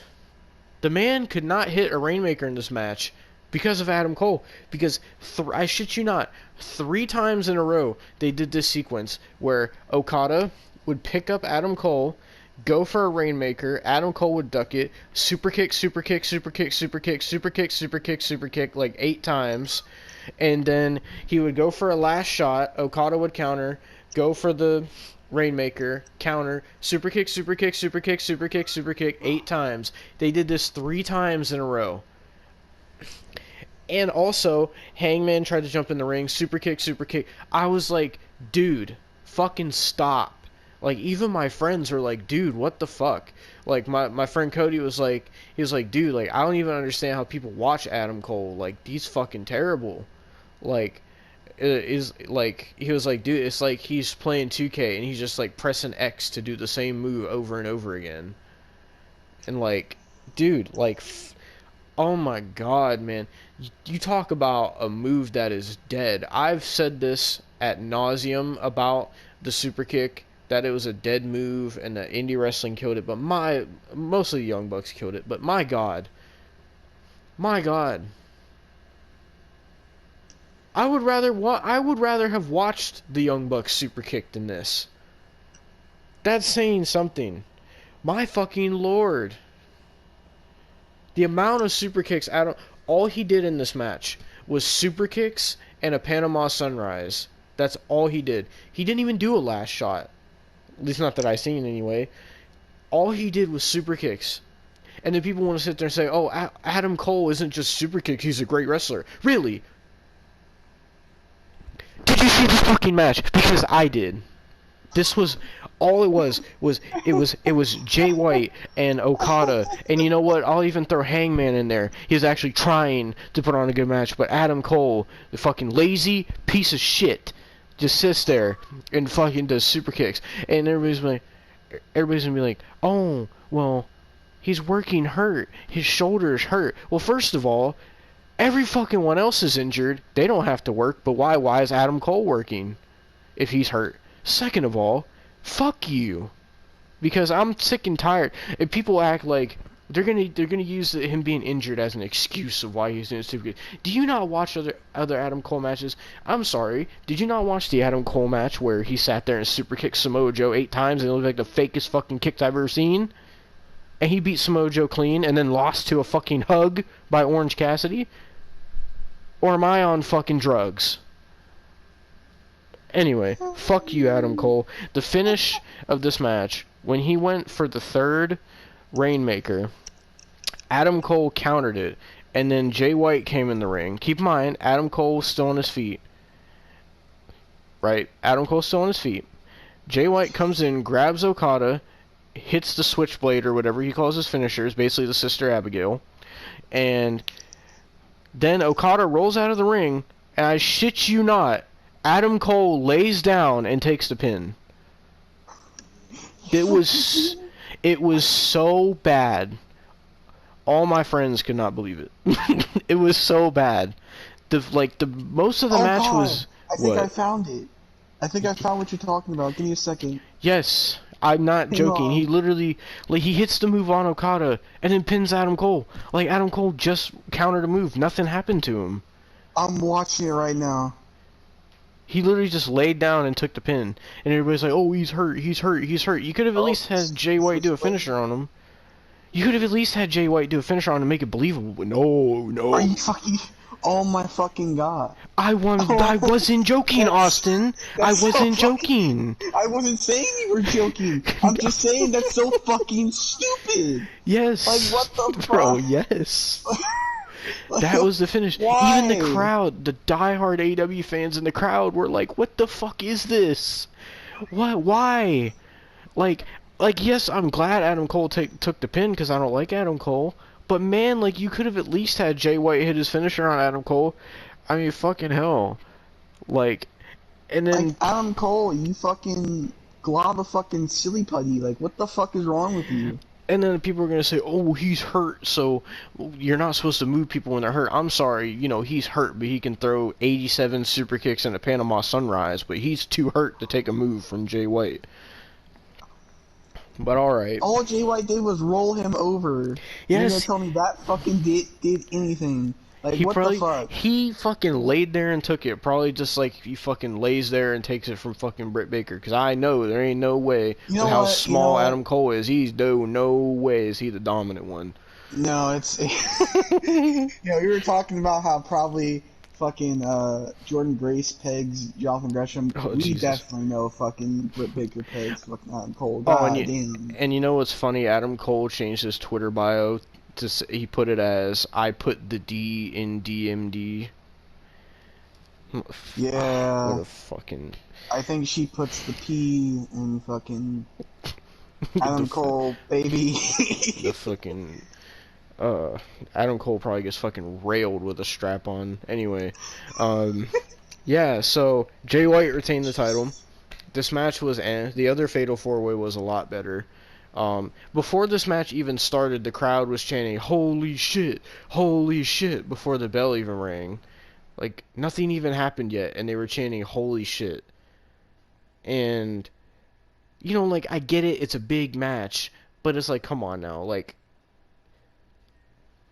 The man could not hit a Rainmaker in this match because of Adam Cole. Because, I shit you not, 3 times in a row they did this sequence where Okada would pick up Adam Cole, go for a Rainmaker, Adam Cole would duck it, super kick, super kick, super kick, super kick, super kick, super kick, super kick, like 8 times. And then he would go for a last shot, Okada would counter, go for the Rainmaker, counter, super kick, super kick, super kick, super kick, super kick, 8 times. They did this 3 times in a row. And also, Hangman tried to jump in the ring, super kick, super kick. I was like, dude, fucking stop. Like, even my friends were like, dude, what the fuck? Like, my friend Cody was like, he was like, dude, like, I don't even understand how people watch Adam Cole. Like, he's fucking terrible. Like, it is, like, he was like, dude, it's like he's playing 2K and he's just, like, pressing X to do the same move over and over again. And, like, dude, like, oh my God, man. You talk about a move that is dead. I've said this ad nauseum about the super kick, that it was a dead move and that indie wrestling killed it, but mostly the Young Bucks killed it. But my God, I would rather have watched the Young Bucks super kick than this. That's saying something. My fucking Lord. The amount of super kicks, all he did in this match was super kicks and a Panama Sunrise. That's all he did. He didn't even do a last shot. At least not that I seen anyway. All he did was super kicks. And then people want to sit there and say, oh, Adam Cole isn't just super kick, he's a great wrestler. Really? Did you see this fucking match? Because I did. This was all it was Jay White and Okada, and you know what? I'll even throw Hangman in there. He was actually trying to put on a good match, but Adam Cole, the fucking lazy piece of shit, just sits there and fucking does super kicks, and everybody's gonna be like, oh, well, he's working hurt. His shoulder's hurt. Well, first of all, every fucking one else is injured. They don't have to work, but why? Why is Adam Cole working if he's hurt? Second of all, fuck you, because I'm sick and tired. If people act like they're gonna use him being injured as an excuse of why he's doing super good. Do you not watch other Adam Cole matches? I'm sorry. Did you not watch the Adam Cole match where he sat there and super kicked Samoa Joe 8 times and it looked like the fakest fucking kicks I've ever seen? And he beat Samoa Joe clean and then lost to a fucking hug by Orange Cassidy? Or am I on fucking drugs? Anyway, fuck you, Adam Cole. The finish of this match, when he went for the 3rd Rainmaker, Adam Cole countered it, and then Jay White came in the ring. Keep in mind, Adam Cole was still on his feet. Right? Adam Cole's still on his feet. Jay White comes in, grabs Okada, hits the Switchblade or whatever he calls his finishers, basically the Sister Abigail, and then Okada rolls out of the ring, and I shit you not, Adam Cole lays down and takes the pin. It was so bad. All my friends could not believe it. It was so bad. Most of the match God. was I think I found it. I think I found what you're talking about. Give me a second. Yes, I'm not joking. He literally, he hits the move on Okada and then pins Adam Cole. Like, Adam Cole just countered a move. Nothing happened to him. I'm watching it right now. He literally just laid down and took the pin. And everybody's like, oh, he's hurt, he's hurt, he's hurt. You could have at least had Jay White do a finisher on him. You could have at least had Jay White do a finisher on him and make it believable. But no. Are you fucking... Oh my fucking God. I wasn't joking, Austin. I wasn't joking. I wasn't saying you were joking. I'm just saying that's so fucking stupid. Yes. Like, what the fuck? Bro, yes. That was the finish. Why? Even the crowd, the diehard AEW fans in the crowd were like, what the fuck is this? What? Why? Like, yes, I'm glad Adam Cole took the pin because I don't like Adam Cole. But man, like, you could have at least had Jay White hit his finisher on Adam Cole. I mean, fucking hell. Like, and then... Like, Adam Cole, you fucking glob a fucking silly putty. Like, what the fuck is wrong with you? And then people are going to say, oh, he's hurt, so you're not supposed to move people when they're hurt. I'm sorry, he's hurt, but he can throw 87 super kicks in a Panama Sunrise, but he's too hurt to take a move from Jay White. But alright. All Jay White did was roll him over. Yes. You're gonna tell me that fucking did anything. Like, what the fuck? He fucking laid there and took it. Probably just like he fucking lays there and takes it from fucking Britt Baker. Because I know there ain't no way with how small Adam Cole is. No way is he the dominant one. No, it's... we were talking about how probably fucking Jordan Grace pegs Jonathan Gresham. Oh, we Jesus. definitely know fucking Britt Baker pegs fucking Adam Cole. And you know what's funny? Adam Cole changed his Twitter bio. He put it as, I put the D in DMD. Yeah. What a fucking... I think she puts the P in fucking Adam Cole, baby. The fucking... Adam Cole probably gets fucking railed with a strap on. Anyway. Yeah, so Jay White retained the title. This match was... The other Fatal 4-Way was a lot better. Before this match even started, the crowd was chanting, holy shit, before the bell even rang. Like, nothing even happened yet, and they were chanting, holy shit. And, like, I get it, it's a big match, but it's like, come on now, like,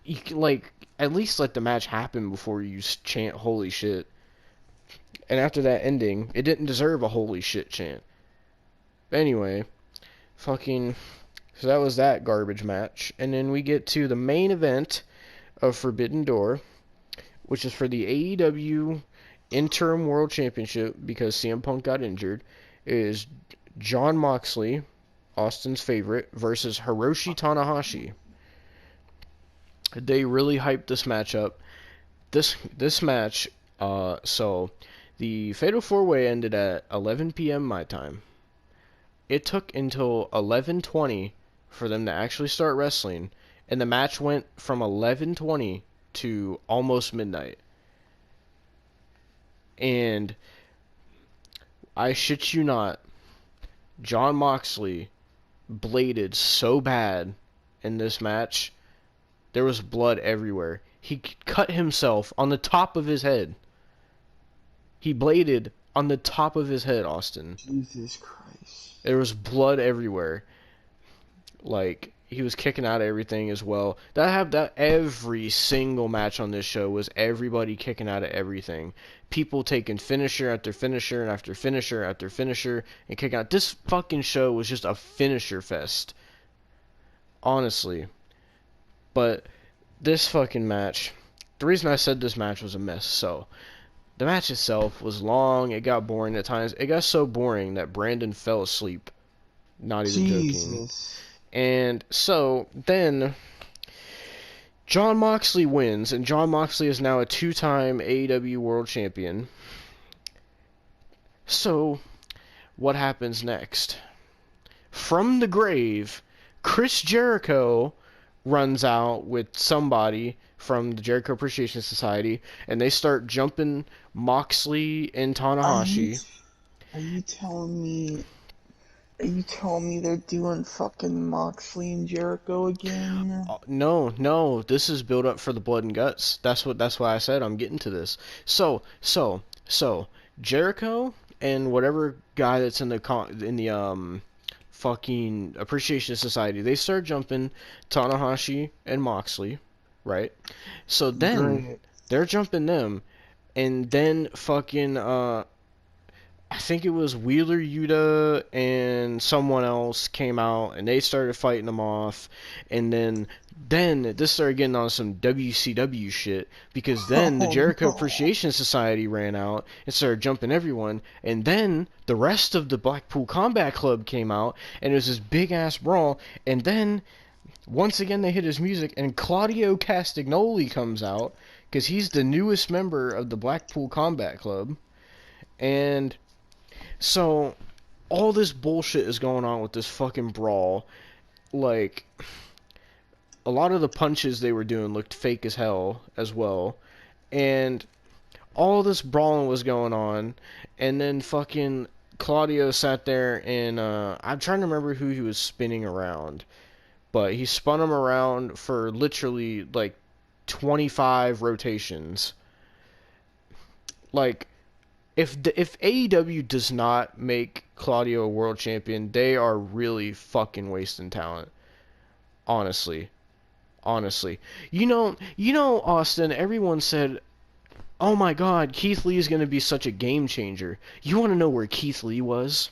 you can, like, at least let the match happen before you chant holy shit. And after that ending, it didn't deserve a holy shit chant. But anyway... So that was that garbage match. And then we get to the main event of Forbidden Door, which is for the AEW Interim World Championship because CM Punk got injured. It is Jon Moxley, Austin's favorite, versus Hiroshi Tanahashi. They really hyped this match up. This match, so the Fatal 4-Way ended at 11 p.m. my time. It took until 11:20 for them to actually start wrestling, and the match went from 11:20 to almost midnight. And I shit you not, Jon Moxley bladed so bad in this match, there was blood everywhere. He cut himself on the top of his head. He bladed on the top of his head, Austin. Jesus Christ. There was blood everywhere. Like, he was kicking out of everything as well. That every single match on this show was everybody kicking out of everything. People taking finisher after finisher and after finisher after finisher and kicking out. This fucking show was just a finisher fest. Honestly. But this fucking match, the reason I said this match was a mess, so... The match itself was long, it got boring at times. It got so boring that Brandon fell asleep. Not even joking. And so, then, Jon Moxley wins, and Jon Moxley is now a 2-time AEW World Champion. So, what happens next? From the grave, Chris Jericho runs out with somebody from the Jericho Appreciation Society, and they start jumping Moxley and Tanahashi. Are you telling me they're doing fucking Moxley and Jericho again? No, this is build up for the blood and guts. That's why I said I'm getting to this. So Jericho and whatever guy that's in the fucking Appreciation Society, they start jumping Tanahashi and Moxley, right? So then they're jumping them, and then fucking I think it was Wheeler Yuta and someone else came out, and they started fighting them off, and then this started getting on some WCW shit, because then the Jericho Appreciation Society ran out and started jumping everyone, and then the rest of the Blackpool Combat Club came out, and it was this big-ass brawl, and then once again they hit his music, and Claudio Castagnoli comes out, because he's the newest member of the Blackpool Combat Club, and so all this bullshit is going on with this fucking brawl. Like, a lot of the punches they were doing looked fake as hell as well, and all this brawling was going on, and then fucking Claudio sat there and I'm trying to remember who he was spinning around, but he spun him around for literally like 25 rotations. Like, if AEW does not make Claudio a world champion, they are really fucking wasting talent. Honestly. You know, Austin, everyone said, oh my god, Keith Lee is going to be such a game changer. You want to know where Keith Lee was?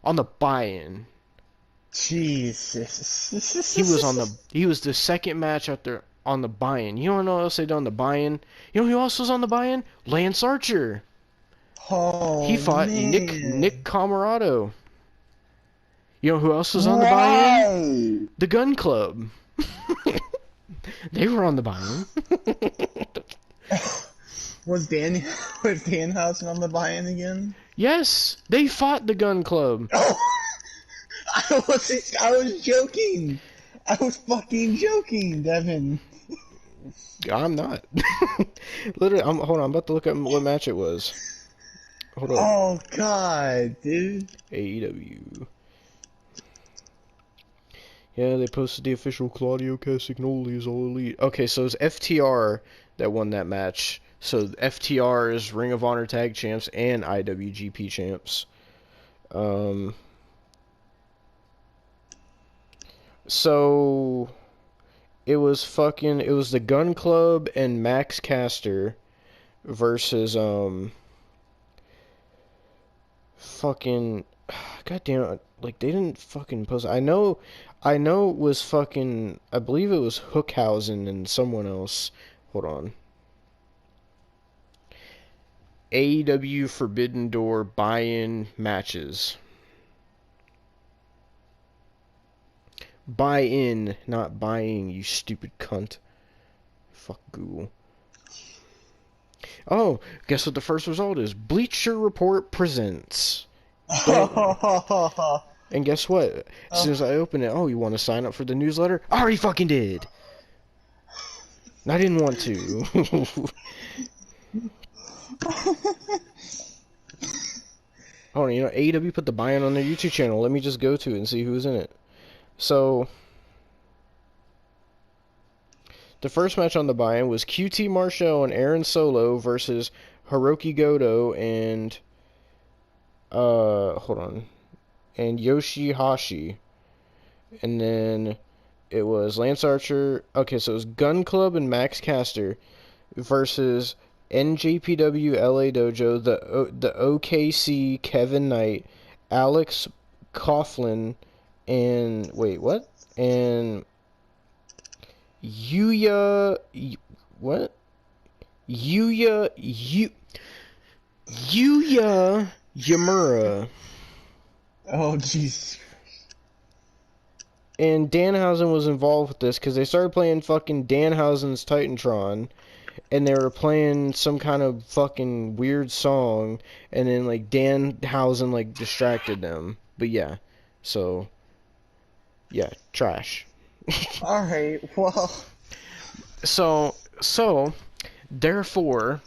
On the buy-in. Jesus. He was the second match out there on the buy-in. You don't know what else they did on the buy-in? You know who else was on the buy-in? Lance Archer. Oh, He fought man. Nick Camarado. You know who else was on the buy-in? The Gun Club. They were on the buy-in. Was Danhausen on the buy-in again? Yes, they fought the Gun Club. I was joking. I was fucking joking, Devon. I'm not. Literally, hold on. I'm about to look up what match it was. Hold on. Oh god, dude. AEW. Yeah, they posted the official Claudio Castagnoli is All Elite. Okay, so it's FTR that won that match. So FTR is Ring of Honor Tag Champs and IWGP Champs. So it was the Gun Club and Max Caster versus goddamn, like, they didn't fucking post. I know it was I believe it was Hookhausen and someone else. Hold on. AEW Forbidden Door buy-in matches. Buy-in, not buying, you stupid cunt. Fuck Google. Oh, guess what the first result is? Bleacher Report presents. And guess what? As soon as I open it, oh, you want to sign up for the newsletter? I already fucking did. I didn't want to. Hold on, AEW put the buy-in on their YouTube channel. Let me just go to it and see who's in it. So, the first match on the buy-in was QT Marshall and Aaron Solo versus Hiroki Goto and hold on, and Yoshihashi. And then it was Lance Archer. Okay, so it was Gun Club and Max Caster versus NJPW LA Dojo, the OKC Kevin Knight, Alex Coughlin, and wait, what? And Yuya Yamura. Oh, jeez. And Danhausen was involved with this because they started playing fucking Danhausen's Titantron, and they were playing some kind of fucking weird song, and then like Danhausen like distracted them. But yeah, so yeah, trash. Alright, well. So therefore,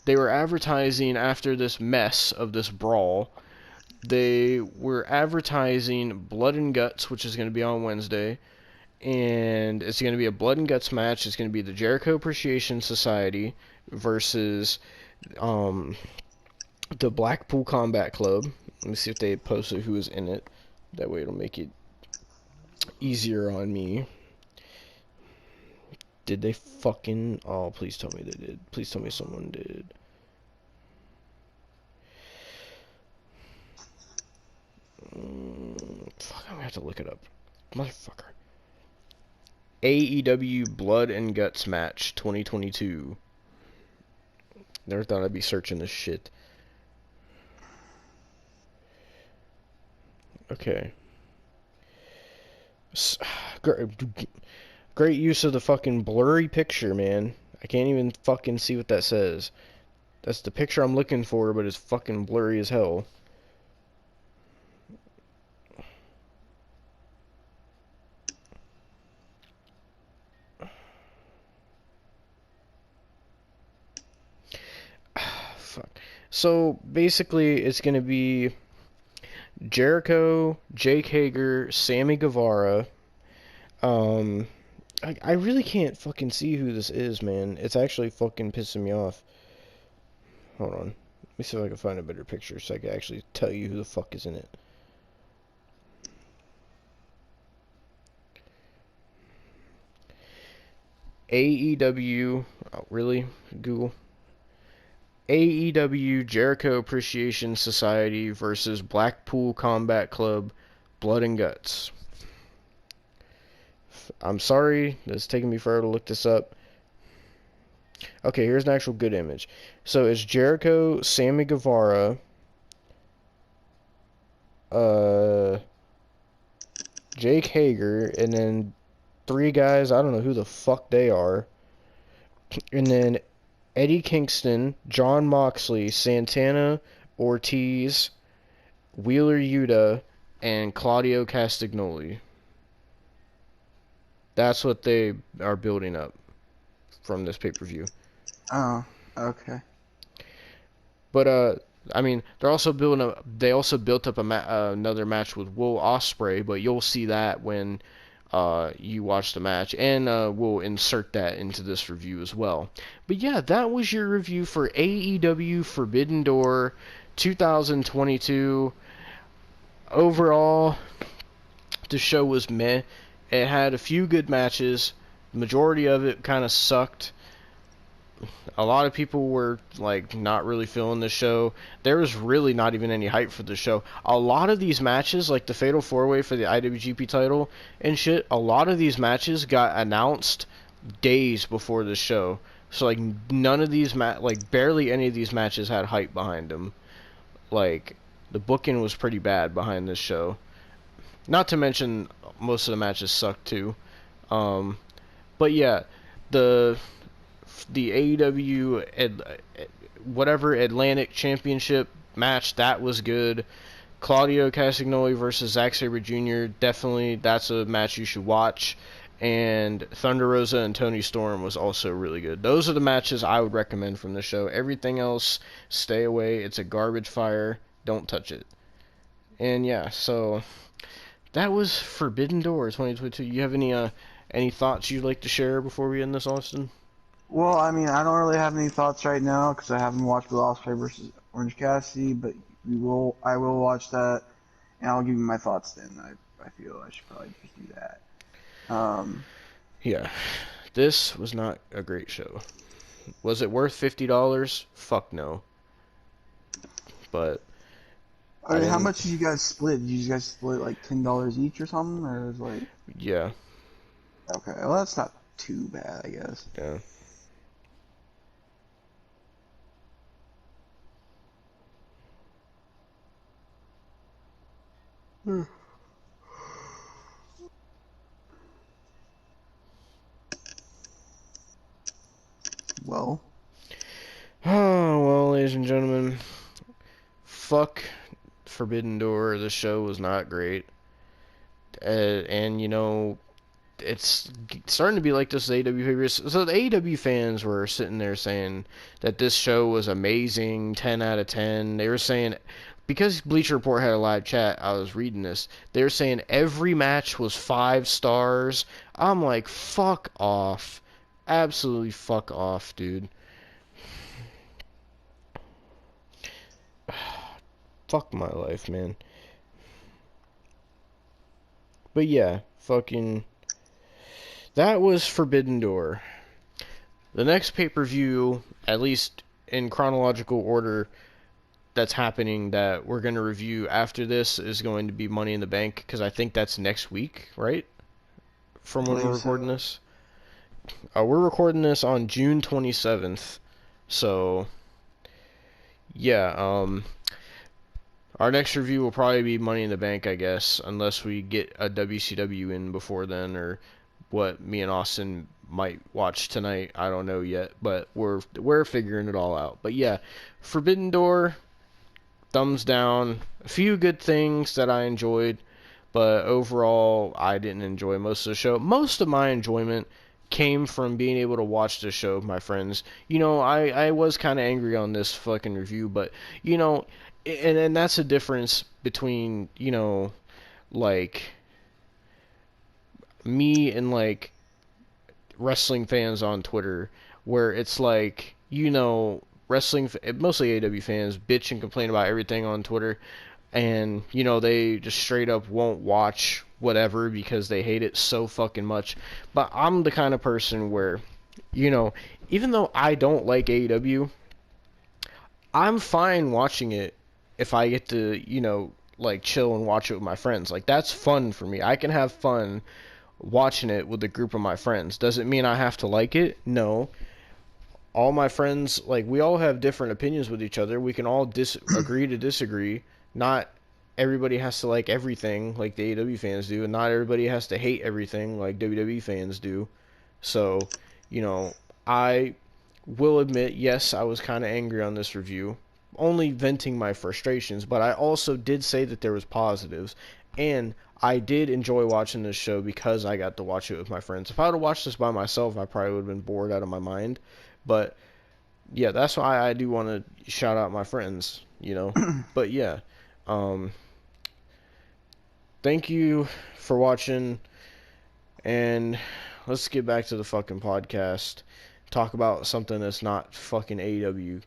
they were advertising after this mess of this brawl. They were advertising Blood and Guts, which is going to be on Wednesday, and it's going to be a Blood and Guts match. It's going to be the Jericho Appreciation Society versus the Blackpool Combat Club. Let me see if they posted who was in it. That way it'll make it easier on me. Did they fucking... Oh, please tell me they did. Please tell me someone did. Fuck, I'm gonna have to look it up. Motherfucker. AEW Blood and Guts match 2022. Never thought I'd be searching this shit. Okay. Great use of the fucking blurry picture, man. I can't even fucking see what that says. That's the picture I'm looking for, but it's fucking blurry as hell. Fuck. So basically, it's gonna be Jericho, Jake Hager, Sammy Guevara Um, I really can't fucking see who this is, man. It's actually fucking pissing me off. Hold on. Let me see if I can find a better picture so I can actually tell you who the fuck is in it. AEW, oh, really? Google. AEW Jericho Appreciation Society versus Blackpool Combat Club Blood and Guts. I'm sorry, it's taking me forever to look this up. Okay, here's an actual good image. So it's Jericho, Sammy Guevara, Jake Hager, and then three guys, I don't know who the fuck they are. And then Eddie Kingston, John Moxley, Santana, Ortiz, Wheeler Yuta, and Claudio Castagnoli. That's what they are building up from this pay-per-view. Oh, okay. But I mean, they're also building up. They also built up another match with Will Ospreay, but you'll see that when you watch the match, and we'll insert that into this review as well. But yeah, that was your review for AEW Forbidden Door 2022. Overall, the show was meh. It had a few good matches. The majority of it kind of sucked. A lot of people were like not really feeling the show. There was really not even any hype for the show. A lot of these matches, like the Fatal 4-Way for the IWGP title and shit, a lot of these matches got announced days before the show. So like none of these like barely any of these matches had hype behind them. Like the booking was pretty bad behind this show. Not to mention most of the matches sucked too. But yeah, the AEW whatever Atlantic Championship match, that was good. Claudio Castagnoli versus Zack Saber Jr., definitely that's a match you should watch. And Thunder Rosa and Tony Storm was also really good. Those are the matches I would recommend from the show. Everything else, stay away. It's a garbage fire. Don't touch it. And yeah, so that was Forbidden Door 2022. You have any thoughts you'd like to share before we end this, Austin? Well, I mean, I don't really have any thoughts right now because I haven't watched Will Ospreay versus Orange Cassidy, but I will watch that, and I'll give you my thoughts then. I feel I should probably just do that. Yeah, this was not a great show. Was it worth $50? Fuck no. But I mean, how much did you guys split? Did you guys split like $10 each or something, or was like? Yeah. Okay, well that's not too bad, I guess. Yeah. Well. Oh, well, ladies and gentlemen, fuck Forbidden Door. The show was not great. And, you know, it's starting to be like this AEW figures. So the AEW fans were sitting there saying that this show was amazing, 10 out of 10. They were saying, because Bleacher Report had a live chat, I was reading this. They were saying every match was 5 stars. I'm like, fuck off. Absolutely fuck off, dude. Fuck my life, man. But yeah, fucking... that was Forbidden Door. The next pay-per-view, at least in chronological order, that's happening that we're going to review after this is going to be Money in the Bank, because I think that's next week, right? From when we're recording this. We're recording this on June 27th, so yeah, our next review will probably be Money in the Bank, I guess, unless we get a WCW in before then, or what me and Austin might watch tonight. I don't know yet, but we're figuring it all out. But yeah, Forbidden Door, thumbs down. A few good things that I enjoyed, but overall, I didn't enjoy most of the show. Most of my enjoyment came from being able to watch the show with my friends. You know, I was kind of angry on this fucking review, but, you know, and that's the difference between, you know, like, me and like wrestling fans on Twitter, where it's like, you know, mostly AEW fans bitch and complain about everything on Twitter, and you know they just straight up won't watch whatever because they hate it so fucking much. But I'm the kind of person where, you know, even though I don't like AEW, I'm fine watching it if I get to, you know, like chill and watch it with my friends. Like that's fun for me. I can have fun watching it with a group of my friends. Does it mean I have to like it? No. All my friends, like, we all have different opinions with each other. We can all agree to disagree. Not everybody has to like everything like the AEW fans do, and not everybody has to hate everything like WWE fans do. So, you know, I will admit, yes, I was kind of angry on this review, only venting my frustrations, but I also did say that there was positives, and I did enjoy watching this show because I got to watch it with my friends. If I would have watched this by myself, I probably would have been bored out of my mind. But yeah, that's why I do want to shout out my friends, you know. But yeah, um, thank you for watching, and let's get back to the fucking podcast. Talk about something that's not fucking AEW.